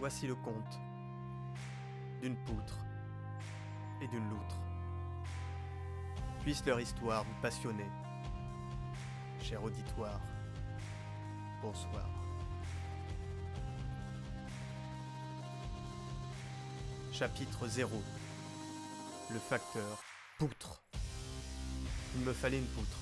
Voici le conte d'une poutre et d'une loutre. Puisse leur histoire vous passionner. Cher auditoire, bonsoir. Chapitre 0. Le facteur poutre. Il me fallait une poutre.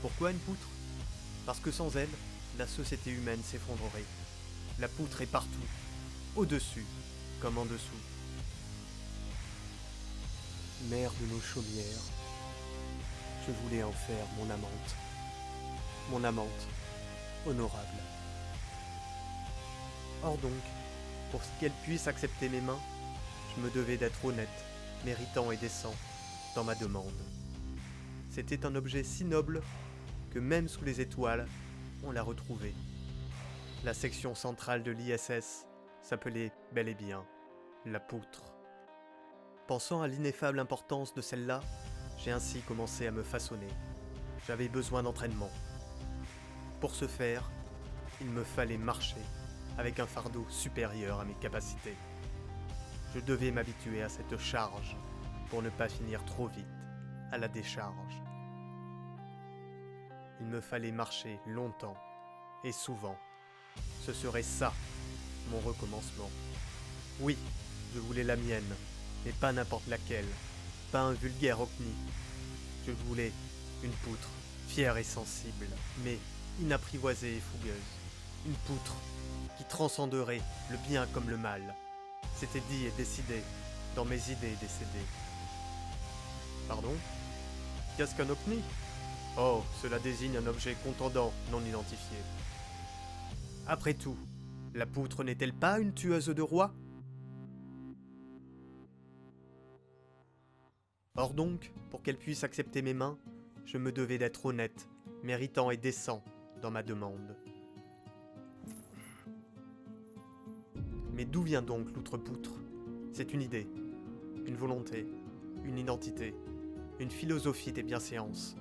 Pourquoi une poutre ? Parce que sans elle, la société humaine s'effondrerait. La poutre est partout, au-dessus comme en dessous. Mère de nos chaumières, je voulais en faire mon amante. Mon amante, honorable. Or donc, pour qu'elle puisse accepter mes mains, je me devais d'être honnête, méritant et décent dans ma demande. C'était un objet si noble que même sous les étoiles, on l'a retrouvé. La section centrale de l'ISS s'appelait bel et bien la poutre. Pensant à l'ineffable importance de celle-là, j'ai ainsi commencé à me façonner. J'avais besoin d'entraînement. Pour ce faire, il me fallait marcher avec un fardeau supérieur à mes capacités. Je devais m'habituer à cette charge pour ne pas finir trop vite à la décharge. Il me fallait marcher longtemps et souvent. Ce serait ça, mon recommencement. Oui, je voulais la mienne, mais pas n'importe laquelle, pas un vulgaire ocni. Je voulais une poutre, fière et sensible, mais inapprivoisée et fougueuse. Une poutre qui transcenderait le bien comme le mal. C'était dit et décidé, dans mes idées décédées. Pardon ? Qu'est-ce qu'un ocni ? Oh, cela désigne un objet contondant non identifié. Après tout, la poutre n'est-elle pas une tueuse de rois ? Or donc, pour qu'elle puisse accepter mes mains, je me devais d'être honnête, méritant et décent dans ma demande. Mais d'où vient donc l'outre-poutre ? C'est une idée, une volonté, une identité, une philosophie des bienséances.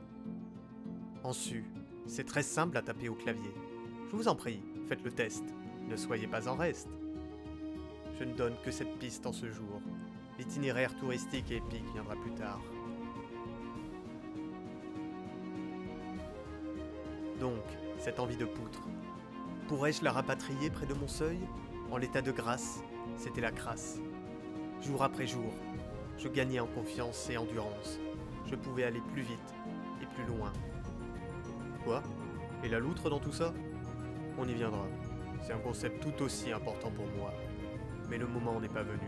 En su, c'est très simple à taper au clavier. Je vous en prie, faites le test, ne soyez pas en reste. Je ne donne que cette piste en ce jour. L'itinéraire touristique et épique viendra plus tard. Donc, cette envie de poutre, pourrais-je la rapatrier près de mon seuil ? En l'état de grâce, c'était la crasse. Jour après jour, je gagnais en confiance et endurance. Je pouvais aller plus vite et plus loin. Quoi ? Et la loutre dans tout ça ? On y viendra. C'est un concept tout aussi important pour moi. Mais le moment n'est pas venu.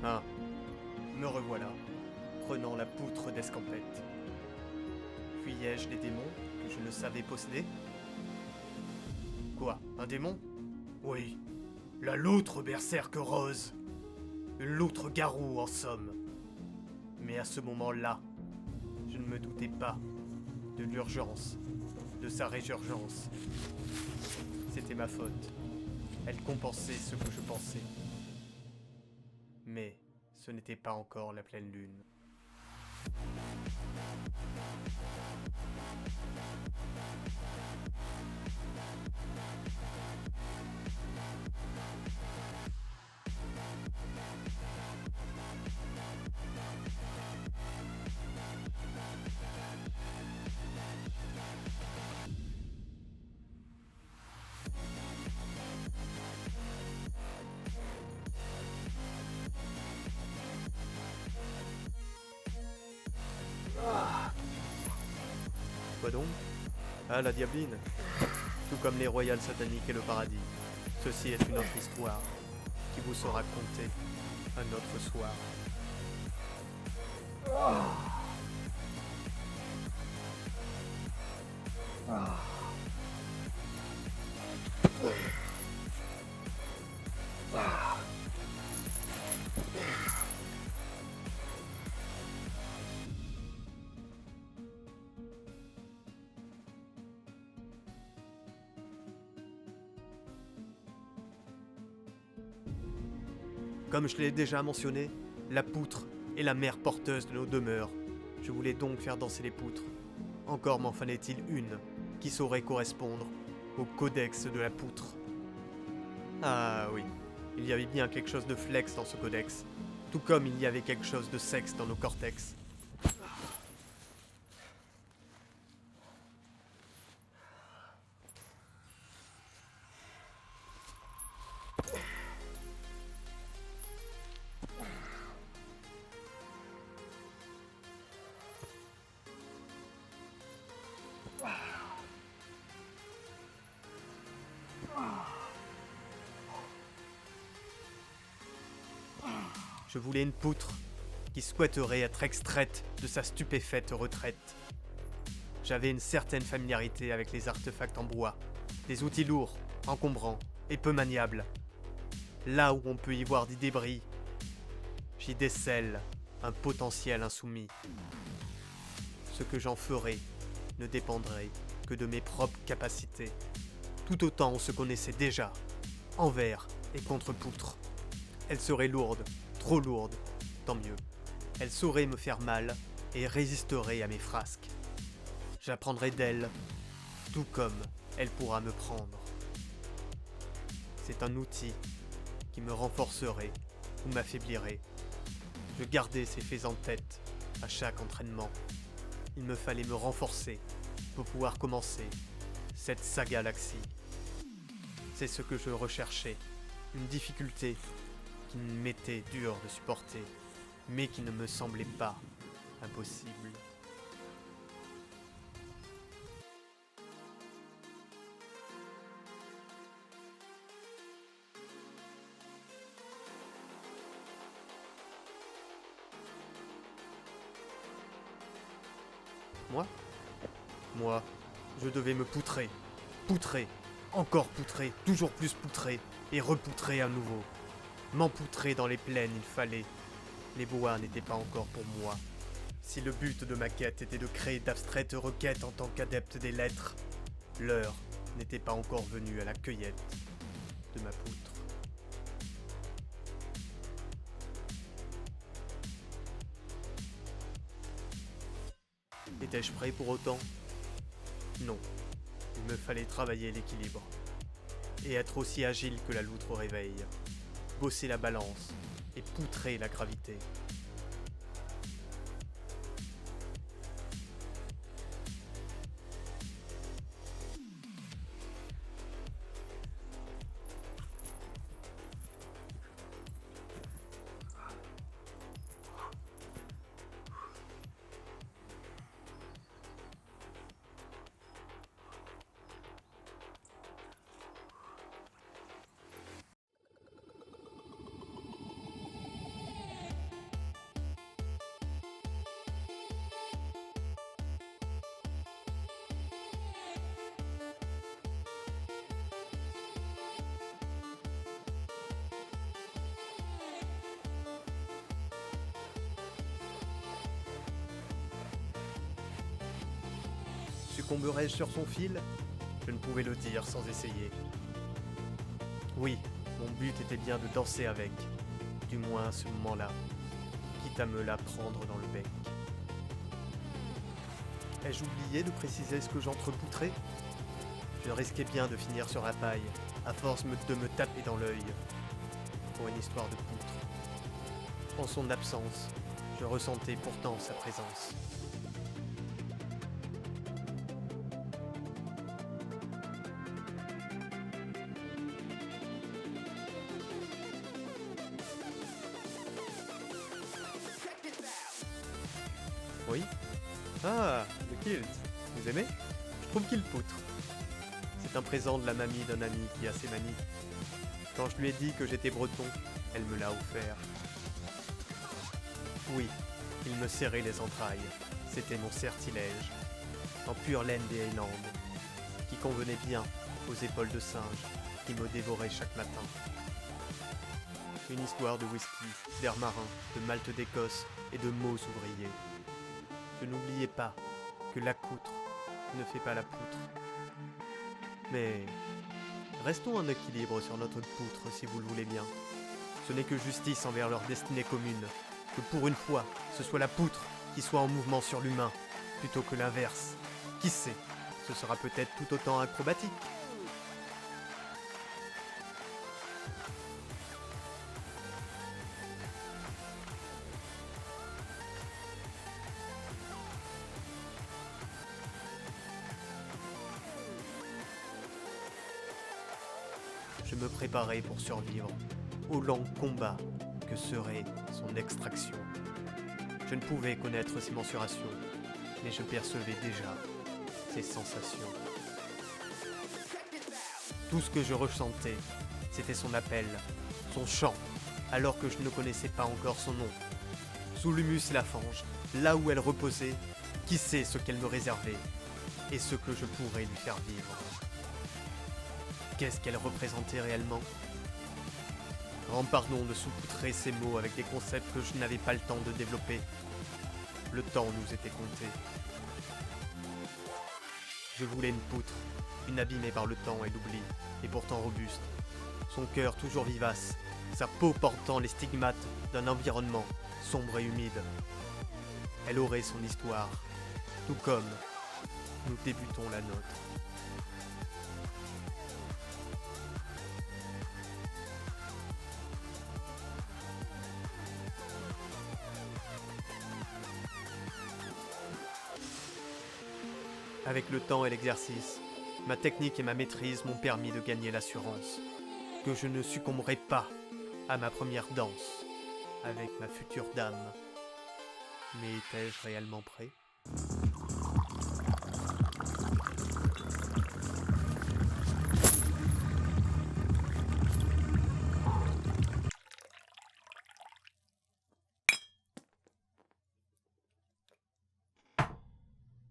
Ah, me revoilà, prenant la poutre d'escampette. Fuyais-je les démons que je ne savais posséder ? Quoi, un démon ? Oui, la loutre berserque rose. Une loutre garou en somme. Mais à ce moment-là, je ne me doutais pas de l'urgence, de sa résurgence. C'était ma faute. Elle compensait ce que je pensais. Mais ce n'était pas encore la pleine lune. Quoi donc ? Ah, la diabline. tout comme les royales sataniques et le paradis. Ceci est une autre histoire qui vous sera contée un autre soir. Comme je l'ai déjà mentionné, la poutre est la mère porteuse de nos demeures. Je voulais donc faire danser les poutres. Encore m'en fallait-il une qui saurait correspondre au codex de la poutre. Ah oui, il y avait bien quelque chose de flex dans ce codex, tout comme il y avait quelque chose de sexe dans nos cortex. Je voulais une poutre qui souhaiterait être extraite de sa stupéfaite retraite. J'avais une certaine familiarité avec les artefacts en bois, des outils lourds, encombrants et peu maniables. Là où on peut y voir des débris, j'y décèle un potentiel insoumis. Ce que j'en ferai ne dépendrait que de mes propres capacités. Tout autant on se connaissait déjà, envers et contre poutre. Elle serait lourde, trop lourde, tant mieux. Elle saurait me faire mal et résisterait à mes frasques. J'apprendrai d'elle, tout comme elle pourra me prendre. C'est un outil qui me renforcerait ou m'affaiblirait. Je gardais ces faits en tête à chaque entraînement. Il me fallait me renforcer pour pouvoir commencer cette saga Laxi. C'est ce que je recherchais, une difficulté qui m'était dure de supporter, mais qui ne me semblait pas impossible. Moi, je devais me poutrer, encore poutrer, toujours plus poutrer, et repoutrer à nouveau. M'empoutrer dans les plaines il fallait. Les bois n'étaient pas encore pour moi. Si le but de ma quête était de créer d'abstraites requêtes en tant qu'adepte des lettres, l'heure n'était pas encore venue à la cueillette de ma poutre. Étais-je prêt pour autant ? Non. Il me fallait travailler l'équilibre. Et être aussi agile que la loutre au réveil. Bosser la balance et poutrer la gravité. Succomberais-je sur son fil ? Je ne pouvais le dire sans essayer. Oui, mon but était bien de danser avec, du moins à ce moment-là, quitte à me la prendre dans le bec. Ai-je oublié de préciser ce que j'entrepoutrais ? Je risquais bien de finir sur la paille, à force de me taper dans l'œil, pour une histoire de poutre. En son absence, je ressentais pourtant sa présence. Oui ? Ah, le kilt. Vous aimez ? Je trouve qu'il poutre. C'est un présent de la mamie d'un ami qui a ses manies. Quand je lui ai dit que j'étais breton, elle me l'a offert. Oui, il me serrait les entrailles. C'était mon certilège, en pure laine des Highlands, qui convenait bien aux épaules de singe qui me dévoraient chaque matin. Une histoire de whisky, d'air marin, de malt d'Écosse et de mots ouvriers. Je n'oubliais pas que l'accoutre ne fait pas la poutre. Mais restons en équilibre sur notre poutre si vous le voulez bien. Ce n'est que justice envers leur destinée commune, que pour une fois, ce soit la poutre qui soit en mouvement sur l'humain, plutôt que l'inverse. Qui sait, ce sera peut-être tout autant acrobatique. Je me préparais pour survivre au lent combat que serait son extraction. Je ne pouvais connaître ses mensurations, mais je percevais déjà ses sensations. Tout ce que je ressentais, c'était son appel, son chant, alors que je ne connaissais pas encore son nom. Sous l'humus et la fange, là où elle reposait, qui sait ce qu'elle me réservait et ce que je pourrais lui faire vivre. Qu'est-ce qu'elle représentait réellement ? Pardon de saupoudrer ces mots avec des concepts que je n'avais pas le temps de développer. Le temps nous était compté. Je voulais une poutre, une abîmée par le temps et l'oubli, et pourtant robuste. Son cœur toujours vivace, sa peau portant les stigmates d'un environnement sombre et humide. Elle aurait son histoire, tout comme nous débutons la nôtre. Avec le temps et l'exercice, ma technique et ma maîtrise m'ont permis de gagner l'assurance que je ne succomberai pas à ma première danse avec ma future dame. Mais étais-je réellement prêt ?